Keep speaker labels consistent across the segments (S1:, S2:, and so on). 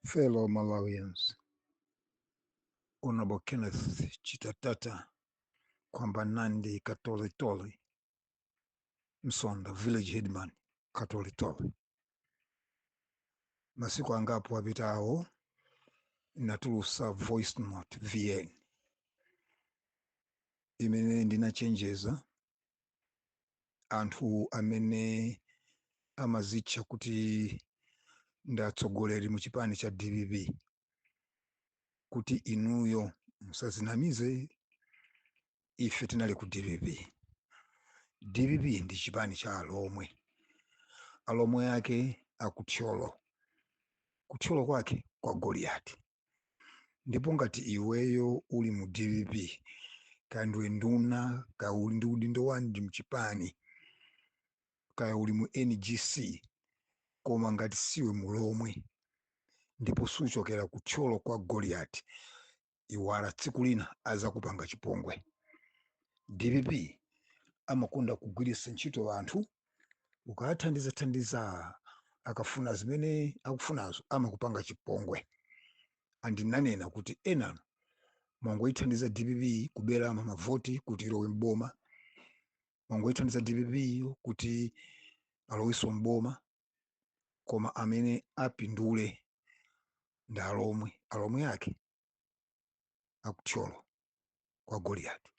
S1: Fellow Malawians, Honorable Kenneth Chitatata, kwamba Nandi Katolitoli, Msonda, village headman, Katolitoli. Masiku angapo apitawo natulusa voice note VN imene ndinachenjeza anthu amene amazitcha kuti ndatsogoleri mu chipani cha DPP kuti inuyo musazinamize ife tinali ku DPP. DPP ndi chipani cha Lomwe. Lomwe ake aku Thyolo. Ku Thyolo kwake kwa Goliati. Ndipo ngati iweyo uli mu DPP kaya ndiwe nduna kaya uli ndi udindo wandi mchipani kaya uli mu NGC koma ngati siwe mu Lomwe ndipo suchokera ku Thyolo kwa Goliati, iwala tsiku lina azakupanga chipongwe. DPP amakonda kugwiritsa ntchito anthu ukathandiza akafuna zimene akufunazo amakupanga chipongwe. Andinanena kuti ena mwangoyithandiza DPP kubera mavoti kuti ilowe mboma, mwangoyithandiza DPP kuti aloweso mboma, koma amene apindule ndi Alomwe ake aku Thyolo kwa Goliati.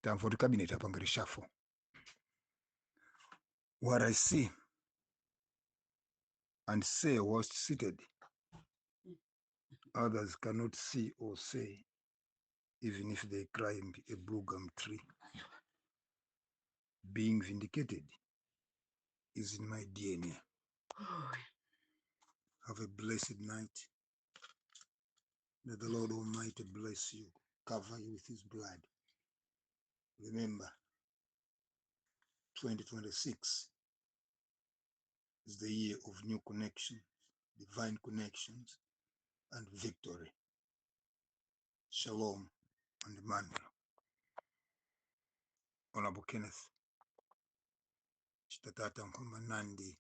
S1: Tamva kuti cabinet apanga reshuffle. What I see and say whilst seated, others cannot see or say, even if they climb a blue gum tree. Being vindicated is in my DNA. Have a blessed night. May the Lord Almighty bless you, cover you with his blood. Remember, 2026 is the year of new connections, divine connections, and victory. Shalom and Emmanuel. Honorable Kenneth Chitatata kwamba Nandi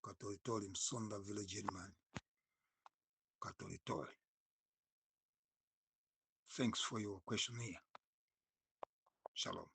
S1: Katolitoli, Msonda village headman, Katolitoli. Thanks for your question here. Shalom.